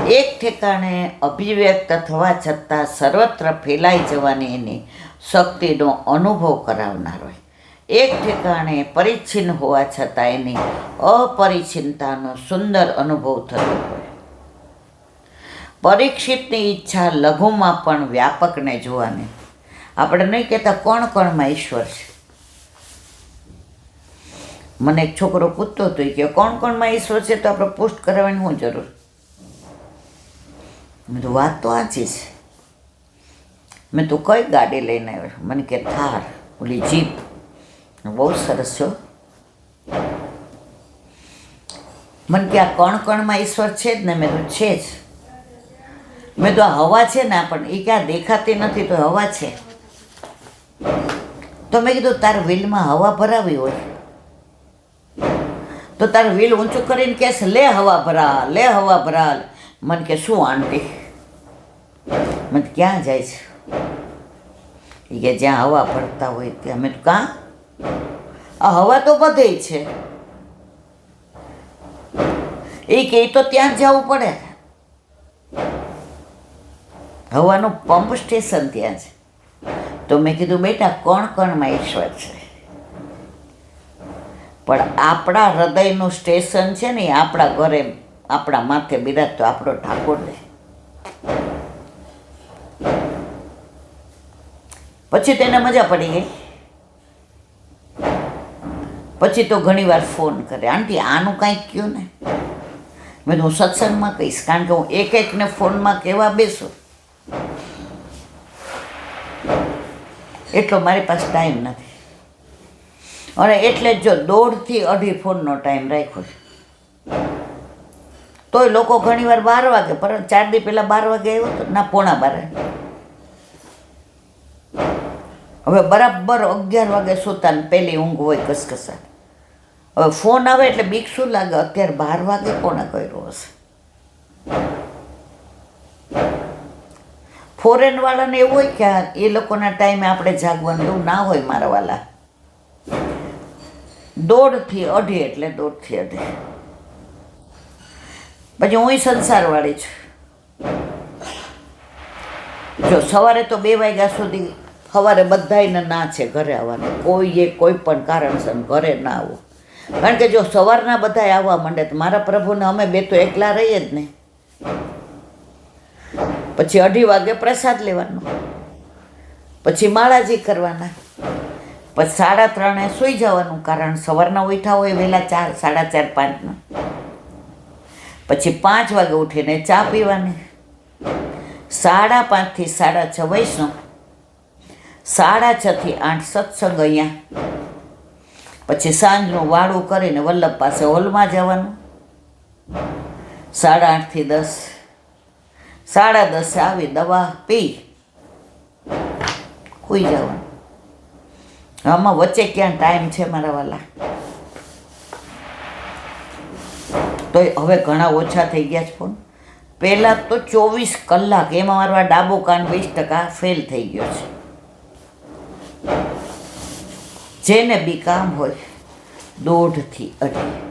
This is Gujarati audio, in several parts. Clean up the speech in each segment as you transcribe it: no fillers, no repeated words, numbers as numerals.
એક ઠેકાણે અભિવ્યક્ત થવા છતાં સર્વત્ર ફેલાઈ જવાની એની શક્તિનો અનુભવ કરાવનાર હોય. એક ઠેકાણે પરિચ્છિન્ન હોવા છતાં એની અપરિચ્છિન્નતાનો સુંદર અનુભવ થતો હોય. પરીક્ષિતની ઈચ્છા લઘુમાં પણ વ્યાપકને જોવાની. આપણે નહીં કહેતા કોણ કોણમાં ઈશ્વર છે. મને એક છોકરો પૂછતો હતો કે કોણ કોણમાં ઈશ્વર છે, તો આપણે પોસ્ટ કરાવવાની શું જરૂર? મેં તો વાત તો આછી છે. મેં તું કઈ ગાડી લઈને આવ્યો? મને કે થાર, ઓલી જીપ. બહુ સરસ છો. મને કે આ કણ કણમાં ઈશ્વર છે જ ને? મેં તો છે જ. મેં તો આ હવા છે ને, પણ એ ક્યાં દેખાતી નથી તો હવા છે. તો મેં કીધું તાર વ્હીલમાં હવા ભરાવી હોય તો તાર વ્હીલ ઊંચું કરીને કહેશે લે હવા ભરા, લે હવા ભરા. મને કે શું આંટી? મને ક્યાં જાય છે? એ કે જ્યાં હવા ભરતા હોય ત્યાં. મેં કાં? આ હવા તો બધે છે. એ કે તો ત્યાં જવું પડે. હવાનું પંપ સ્ટેશન ત્યાં છે. તો મેં કીધું બેટા કોણ કોણમાં ઈશ્વર છે, પણ આપણા હૃદયનું સ્ટેશન છે ને આપણા ઘરે આપણા માથે બિરાજતો આપણો ઠાકોર છે. પછી તેને મજા પડી ગઈ. પછી તો ઘણી વાર ફોન કરે, આંટી આનું કાંઈક કહ્યું ને. મેં હું સત્સંગમાં કહીશ, કારણ કે હું એક એકને ફોનમાં કહેવા બેસું એટલો મારી પાસે ટાઈમ નથી. અને એટલે જ જો 1.5 થી 2.5 ફોનનો ટાઈમ રાખ્યો છે. તોય લોકો ઘણી વાર 12 વાગે, પર 4 દી પહેલાં 12 વાગે આવ્યો હતો ના, 11:45. હવે બરાબર 11 વાગે સુતા ને પહેલી ઊંઘ હોય કસકસા. હવે ફોન આવે એટલે બીક શું લાગે? અત્યારે 12 વાગે કોણે કર્યો હશે? ફોરેન વાળાને એવું હોય કે એ લોકોના ટાઈમે આપણે જાગવાનું, એવું ના હોય મારા વાલા. 1.5 થી 2.5 એટલે 1.5 થી 2.5. પછી હું સંસારવાળી છું. જો સવારે તો 2 વાગ્યા સુધી સવારે બધાને ના છે ઘરે આવવાનું. કોઈએ કોઈ પણ કારણસર ઘરે ના આવું. કારણ કે જો સવારના બધા આવવા માંડે તો મારા પ્રભુને અમે બે તો એકલા રહીએ જ નહીં. પછી 2:30 વાગે પ્રસાદ લેવાનો, પછી માળાજી કરવાના, પછી 3:30 સૂઈ જવાનું, કારણ સવારના ઉઠ્યા હોય વહેલા 4, 4:30, 5. પછી 5 વાગે ઉઠીને ચા પીવાની, 5:30 થી 6:30 વૈષ્ણવ, 6:30 થી 8 સત્સંગ અહીંયા. પછી સાંજનું વાળું કરીને વલ્લભ પાસે હોલમાં જવાનું, 8:30 થી 10, 10:30 આવી દવા પી સૂઈ જવાનું. આમાં વચ્ચે ક્યાં ટાઈમ છે મારા વાલા? તો હવે ઘણા ઓછા થઈ ગયા છે ફોન. પહેલાં તો 24 કલાક, એમાં મારો આ ડાબો કાન 20% ફેલ થઈ ગયો છે. જેને બી કામ હોય 1.5 થી 2.5.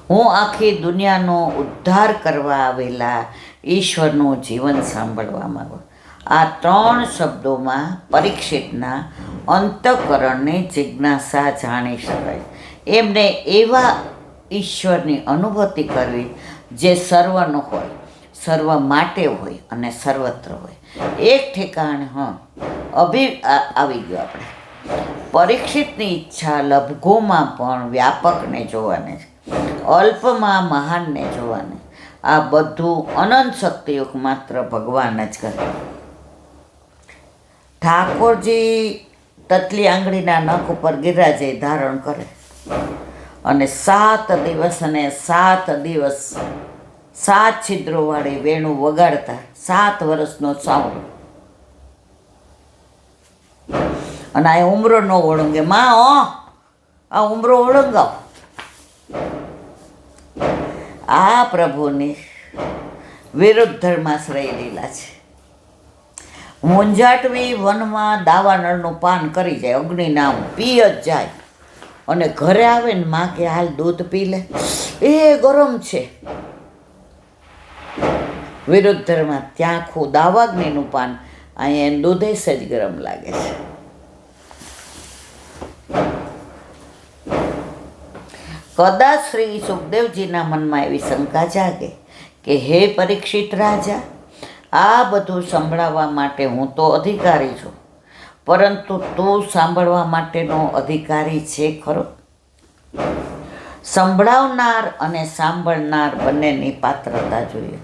હું આખી દુનિયાનો ઉદ્ધાર કરવા આવેલા ઈશ્વરનું જીવન સાંભળવા માંગુ. આ 3 શબ્દોમાં પરીક્ષિતના અંતઃકરણની જિજ્ઞાસા જાણી શકાય. એમને એવા ઈશ્વરની અનુભૂતિ કરવી જે સર્વનો હોય, સર્વ માટે હોય અને સર્વત્ર હોય. એક ઠેકાણે આવી ગયો આપણે. પરીક્ષિતની ઈચ્છા લઘુમાં પણ વ્યાપકને જોવાની છે, અલ્પમાં મહાનને જોવાની. આ બધું અનંત શક્તિયુક્ત માત્ર ભગવાન જ કરે. ઠાકોરજી તતલી આંગળીના નખ ઉપર ગિરાજે ધારણ કરે અને 7 દિવસ અને 7 દિવસ 7 છિદ્રોવાળી વેણુ વગાડતા 7 વર્ષનો સાવડો. અને આ ઉમરો ન ઓળંગે. માં આ ઉમરો ઓળંગાવ. આ પ્રભુની વિરુદ્ધ ધર્માશ્રય લીલા છે. મૂંઝાટવી વનમાં દાવાનળનું પાન કરી જાય, અગ્નિ નામ પી જ જાય, અને ઘરે આવે ને માં કે હાલ દૂધ પી લે. એ ગરમ છે. વિરુદ્ધ ધર્મ ત્યાં આખું દાવાગ્નિનું પાન, અહીંયા દૂધે જ ગરમ લાગે છે. કદાચ શ્રી સુખદેવજીના મનમાં એવી શંકા જાગે કે હે પરીક્ષિત રાજા, આ બધું સંભળાવવા માટે હું તો અધિકારી છું, પરંતુ તું સાંભળવા માટેનો અધિકારી છે ખરો? સંભળાવનાર અને સાંભળનાર બંનેની પાત્રતા જોઈએ.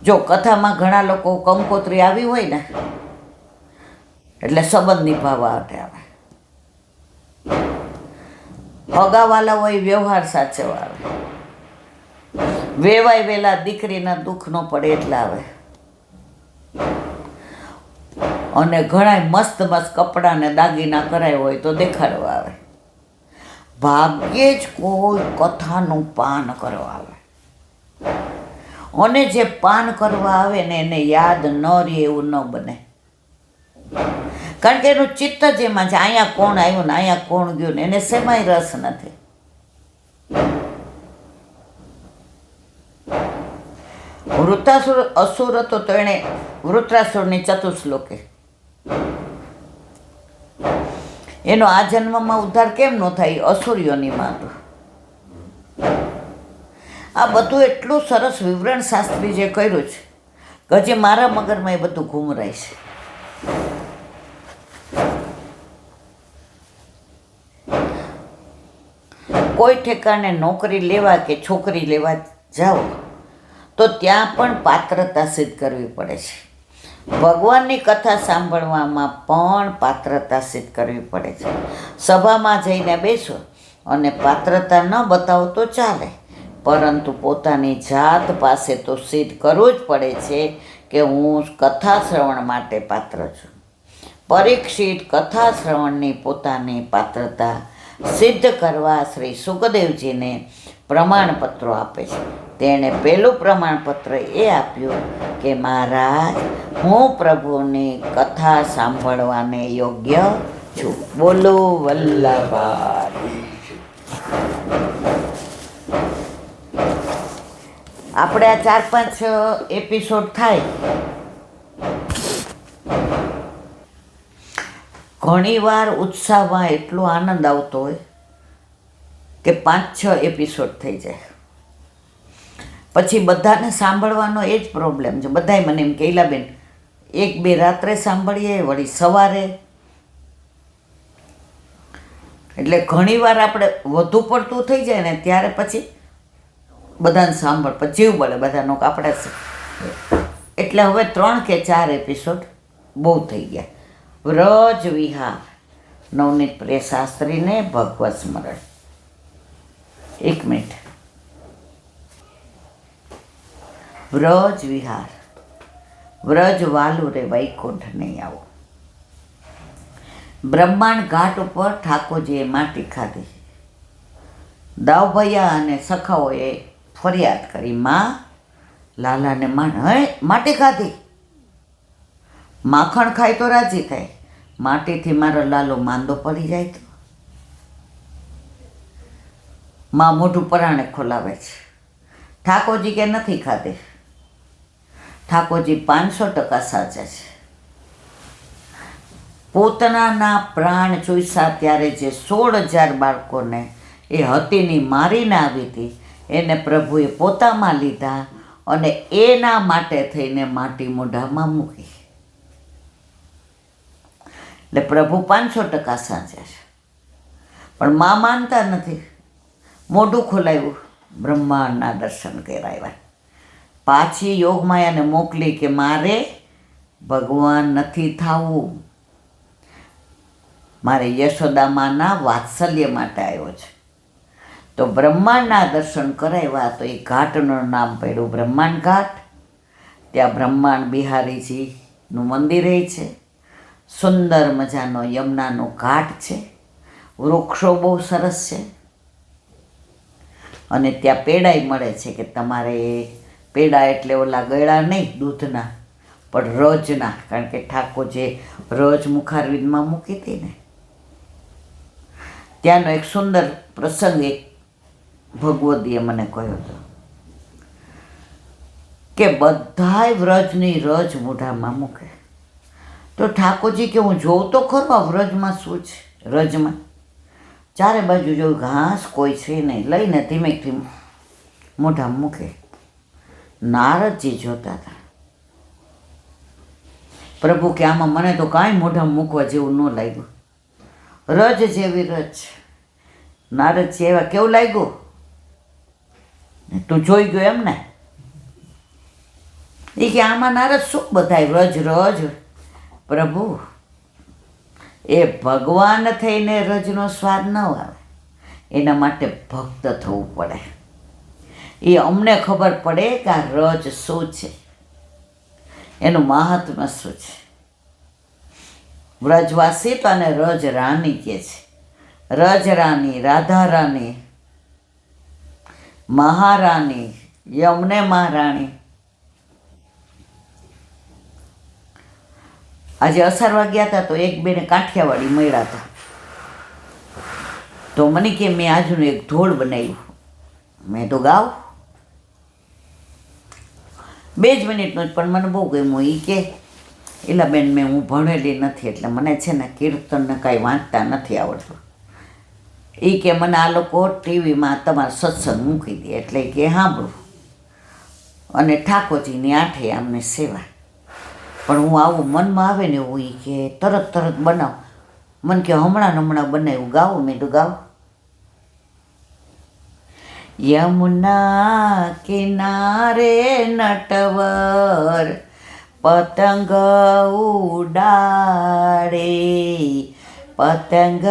જો કથામાં ઘણા લોકો કંકોત્રી આવી હોય ને એટલે સંબંધ નિભાવવા આવે, હગાવાલા હોય વ્યવહાર સાચવવા આવે, વેવાય વેલા દીકરીના દુઃખ ન પડે એટલા આવે, અને ઘણા મસ્ત મસ્ત કપડાં ને દાગીના કરાય હોય તો દેખાડવા આવે. ભાગ્યે જ કોઈ કથાનું પાન કરવા આવે, અને જે પાન કરવા આવે ને એને યાદ ન રહે એવું ન બને, કારણ કે એનું ચિત્ત જ એમાં છે, અહીંયા કોણ આવ્યું ને અહીંયા કોણ ગયું ને એને શેમાંય રસ નથી. વૃત્તાસુર અસુર હતો તો એણે વૃત્રાસુરની ચતુશ્લોકે એનો આ જન્મમાં ઉદ્ધાર કેમ ન થાય? અસુરીઓનીમાં તો આ બધું એટલું સરસ વિવરણ શાસ્ત્રી જે કર્યું છે કે હજી મારા મગરમાં એ બધું ઘૂમરાય છે. કોઈ ઠેકાણે નોકરી લેવા કે છોકરી લેવા જાઓ તો ત્યાં પણ પાત્રતા સિદ્ધ કરવી પડે છે. ભગવાનની કથા સાંભળવામાં પણ પાત્રતા સિદ્ધ કરવી પડે છે. સભામાં જઈને બેસો અને પાત્રતા ન બતાવો તો ચાલે, પરંતુ પોતાની જાત પાસે તો સિદ્ધ કરવું જ પડે છે કે હું કથા શ્રવણ માટે પાત્ર છું. પરીક્ષિત કથા શ્રવણની પોતાની પાત્રતા સિદ્ધ કરવા શ્રી સુખદેવજીને પ્રમાણપત્રો આપે છે. તેણે પહેલું પ્રમાણપત્ર એ આપ્યું કે મહારાજ, હું પ્રભુની કથા સાંભળવાને યોગ્ય છું. બોલો વલ્લભાઈ. આપણે આ 4-5 એપિસોડ થાય, ઘણીવાર ઉત્સાહમાં એટલો આનંદ આવતો હોય કે 5-6 એપિસોડ થઈ જાય. પછી બધાને સાંભળવાનો એ જ પ્રોબ્લેમ છે. બધાય મને એમ કે ઈલાબેન 1-2 રાત્રે સાંભળીએ, વળી સવારે, એટલે ઘણીવાર આપણે વધુ પડતું થઈ જાય ને ત્યારે પછી બધાને સાંભળ પછી જીવ બળે બધાનો આપણે. એટલે હવે 3 કે 4 એપિસોડ બહુ થઈ ગયા. વ્રજ વિહાર, નવનીત પ્રિય શાસ્ત્રીને ભગવત સ્મરણ. 1 મિનિટ. વ્રજ વિહાર, વ્રજ વાલું રે વૈકુંઠ નહીં આવો. બ્રહ્માંડ ઘાટ ઉપર ઠાકોરજીએ માટી ખાધી. દાવભૈયા અને સખાઓએ ફરિયાદ કરી, માં લાલાને માટી ખાધી. માખણ ખાય તો રાજી થાય, માટીથી મારો લાલો માંદો પડી જાય તો. માં મોઢું પરાણે ખોલાવે છે. ઠાકોરજી કે નથી ખાધી. ઠાકોરજી 500% સાચા છે. પોતાના પ્રાણ ચોઈસા ત્યારે જે 16,000 બાળકોને એ હતીની મારીને આવી હતી એને પ્રભુએ પોતામાં લીધા અને એના માટે થઈને માટી મોઢામાં મૂકી. એટલે પ્રભુ 500% સાચા છે. પણ માં માનતા નથી. મોઢું ખોલાવ્યું, બ્રહ્માંડના દર્શન કરાવ્યા. પાછી યોગમાયાને મોકલી કે મારે ભગવાન નથી થવું, મારે યશોદામાના વાત્સલ્ય માટે આવ્યો છે. તો બ્રહ્માંડના દર્શન કરાવ્યા તો એ ઘાટનું નામ પડ્યું બ્રહ્માંડ ઘાટ. ત્યાં બ્રહ્માંડ બિહારીજીનું મંદિર છે. સુંદર મજાનો યમુનાનો ઘાટ છે. વૃક્ષો બહુ સરસ છે. અને ત્યાં પેડાય મળે છે કે તમારે પેડા એટલે ઓલા ગળા નહીં દૂધના, પણ રજના, કારણ કે ઠાકોરજી રજ મુખારવિંદમાં મૂકી હતી ને. ત્યાંનો એક સુંદર પ્રસંગ એક ભગવતીએ મને કહ્યો હતો કે બધાય વ્રજની રજ મોઢામાં મૂકે. તો ઠાકોરજી કે હું જોઉં તો ખરો આ વ્રજમાં શું છે. રજમાં ચારે બાજુ જોયું ઘાસ કોઈ છે નહીં, લઈને ધીમેથી મોઢામાં મૂકે. નારદજી જોતા હતા. પ્રભુ કે આમાં મને તો કાંઈ મોઢામાં મૂકવા જેવું ન લાગ્યું, રજ જેવી રજ. નારદજી એવા કેવું લાગ્યું? તું જોઈ ગયો એમ ને? એ કે આમાં નારદ શું બધાય રજ રજ. પ્રભુ એ ભગવાન થઈને રજનો સ્વાદ ન આવે, એના માટે ભક્ત થવું પડે. એ અમને ખબર પડે કે આ રજ શું છે, એનું મહાત્મ્ય શું છે. વ્રજવાસી તો આને રજ રાની કહે છે. રજ રાની, રાધા રાની, મહારાણી, યમને મહારાણી. આજે અસારવા ગયા હતા તો એક બેને કાઠિયાવાડી મળ્યા હતા. તો મને કે મેં આજનું એક ઢોળ બનાવ્યું. મેં તો ગાવ 2 જ મિનિટનું જ, પણ મને બહુ ગમ્યું. એ કે એલા બેન હું ભણેલી નથી એટલે મને છે ને કીર્તનને કાંઈ વાંચતા નથી આવડતું. એ કે મને આ લોકો ટીવીમાં તમારા સત્સંગ મૂકી દે એટલે કે સાંભળું, અને ઠાકોરજીની આઠે આમને સેવા. પણ હું આવું મનમાં આવે ને એવું એ કે તરત બનાવ. મને કે હમણાં બનાવ્યું, ગાવું. મેં તો ગાવ. યમુના કિનારે નટવર પતંગ ઉડાડે, પતંગ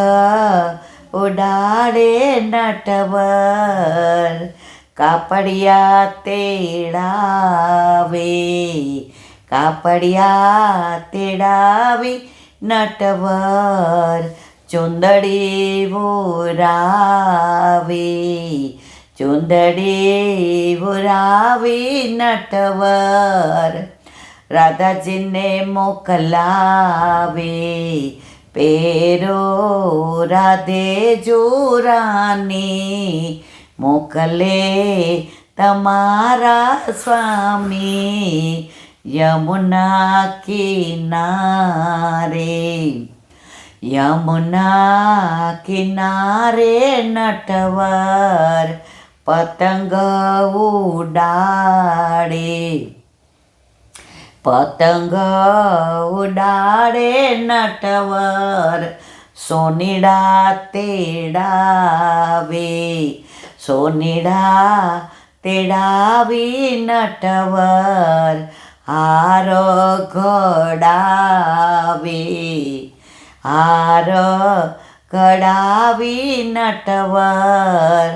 ઉડાડે નટવર, કાપડિયા તેડાવે, કાપડિયા તેડાવી નટવર, ચુંદડી બોરાવે, ચુંદડી બોરાવી નટવર, રાધાજીને મોકલાવે, પેરો રાધે જોરાની, મોકલે તમારા સ્વામી યમુના કિનારે, યમુના કિનારે નટવર પતંગ ઉડાડે, પતંગ ઉડાડે નટવર, સોનીડા તેડાવે, સોનીડા તેડાવી નટવર, હાર ઘડાવે, હાર ઘડાવી નટવર,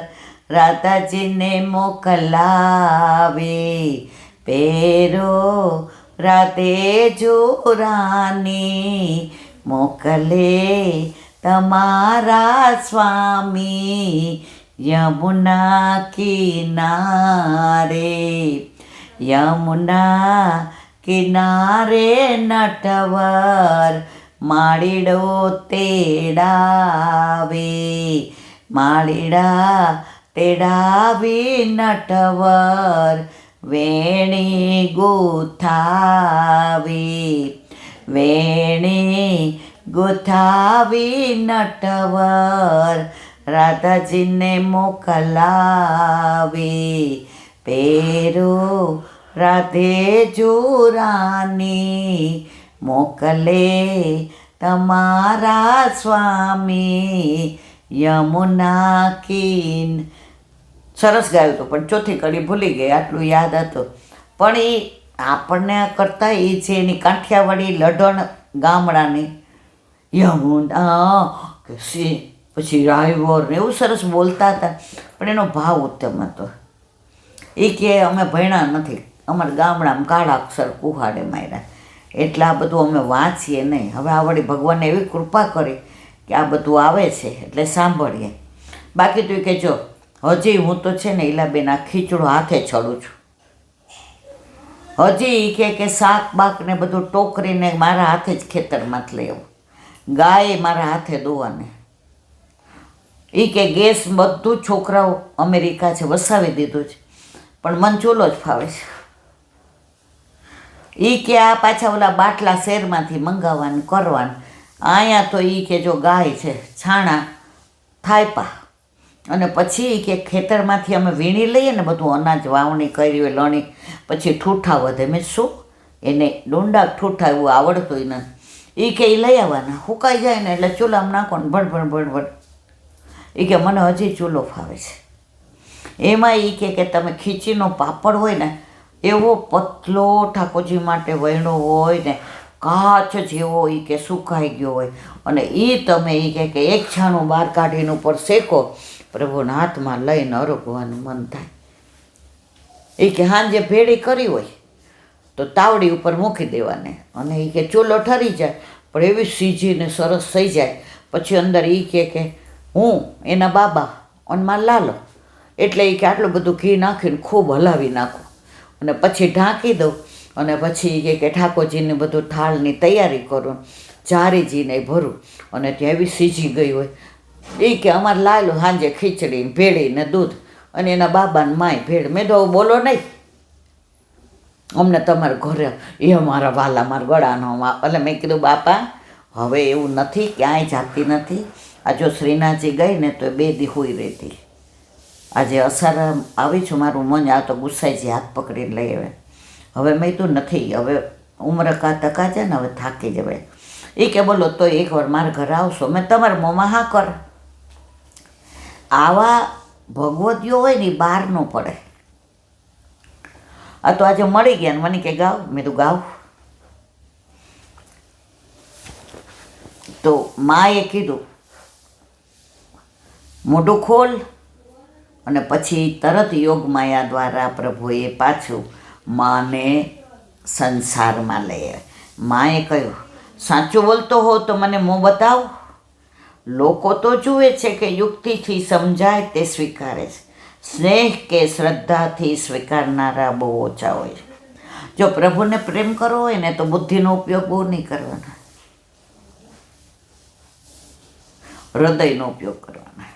રાધાજીને મોકલાવે, પેરો રાધે જોરાની, મોકલે તમારા સ્વામી યમુના કિનારે, યમુના કિનારે નટવર, માળીડો તેડાવે, માળીડા તેડાવી નટવર, વેણી ગુથાવી, વેણી ગુથાવી નટવર, રાધાજીને મોકલાવે, પેરો રાધે જોરાની, મોકલે તમારા સ્વામી યમુના કિન. સરસ ગાયું હતું, પણ ચોથી કડી ભૂલી ગઈ. આટલું યાદ હતું, પણ એ આપણને કરતાં એ છે એની કાઠિયાવાડી લઢણ ગામડાની યમુના કે સી, પછી રાયવર ને એવું સરસ બોલતા હતા, પણ એનો ભાવ ઉત્તમ હતો. એ કે અમે ભણ્યા નથી, અમારા ગામડામાં કાળા અક્ષર કુહાડે માર્યા, એટલે આ બધું અમે વાંચીએ નહીં. હવે આ વળી ભગવાનને એવી કૃપા કરી કે આ બધું આવે છે એટલે સાંભળીએ. બાકી તો કે જો હજી હું તો છે ને ઈલાબેન આ ખીચડો હાથે ચડું છું. હજી કે શાક બાક ને બધું ટોકરીને મારા હાથે જ ખેતરમાંથી લઈ આવું, ગાય મારા હાથે દોવાને. એ કે ગેસ બધું છોકરાઓ અમેરિકા છે વસાવી દીધું છે, પણ મને ચૂલો જ ફાવે છે. એ કે આ પાછા ઓલા બાટલા શહેરમાંથી મંગાવવાનું કરવાનું. અહીંયા તો એ કે જો ગાય છે છાણા થાયપા, અને પછી એ કે ખેતરમાંથી અમે વીણી લઈએ ને બધું અનાજ વાવણી કરી હોય લણી, પછી ઠૂઠા વધે. મેં શું એને ડુંડા ઠૂઠા એવું આવડતું ને એ કે એ લઈ આવવાના, સુકાઈ જાય ને એટલે ચૂલામાં નાખો ને ભણ ભણ. એ કે મને હજી ચૂલો ફાવે છે. એમાં એ કે તમે ખીચીનો પાપડ હોય ને એવો પતલો ઠાકોરજી માટે વહેણો હોય ને કાચ જેવો એ કે સુકાઈ ગયો હોય, અને એ તમે એ કે એક છાણું બહાર કાઢીને ઉપર શેકો, પ્રભુના હાથમાં લઈને અરગવાનું મન થાય. એ કે સાંજે ભેળી કરી હોય તો તાવડી ઉપર મૂકી દેવાને, અને એ કે ચૂલો ઠરી જાય પણ એવી સીજીને સરસ થઈ જાય. પછી અંદર એ કે હું એના બાબા અને મારા લાલો, એટલે એ કે આટલું બધું ઘી નાખીને ખૂબ હલાવી નાખું, અને પછી ઢાંકી દઉં, અને પછી કે ઠાકોરજીને બધું થાળની તૈયારી કરું, ચારીજીને ભરું, અને ત્યાં એવી સીજી ગઈ હોય. એ કે અમારે લાલો સાંજે ખીચડી ભેળી ને દૂધ, અને એના બાબાને માય ભેળ. મેં તો બોલો નહીં, અમને તમારા ઘરે એ અમારા વાલા મારા ગળાનો. એટલે મેં કીધું બાપા હવે એવું નથી, ક્યાંય જાતી નથી. આ જો શ્રીનાથજી ગઈ ને તો 2 દી હોઈ રહેતી. આજે અસાર આવી છું, મારું મન આ તો ગુસ્સાઈજી હાથ પકડીને લઈ આવે. હવે મેં તો નથી, હવે ઉંમર કા તકા છે ને, હવે થાકી જવાય. એ કે બોલો તો એકવાર મારા ઘરે આવશો, મેં તમારા મોંમાં હા કર. આવા ભગવતીઓ હોય ને બહાર ન પડે. આ તો આજે મળી ગયા ને મને કે ગાવ, મેં તો ગાવ. તો માએ કીધું મોઢું ખોલ, અને પછી તરત યોગ માયા દ્વારા પ્રભુએ પાછું માને સંસારમાં લઈ આવે. માએ કહ્યું સાચું બોલતો હો તો મને મોં બતાવ. લોકો તો જુએ છે કે યુક્તિથી સમજાય તે સ્વીકારે છે, સ્નેહ કે શ્રદ્ધાથી સ્વીકારનારા બહુ ઓછા હોય છે. જો પ્રભુને પ્રેમ કરવો હોય ને તો બુદ્ધિનો ઉપયોગ બહુ નહીં કરવાનો, હૃદયનો ઉપયોગ કરવાનો.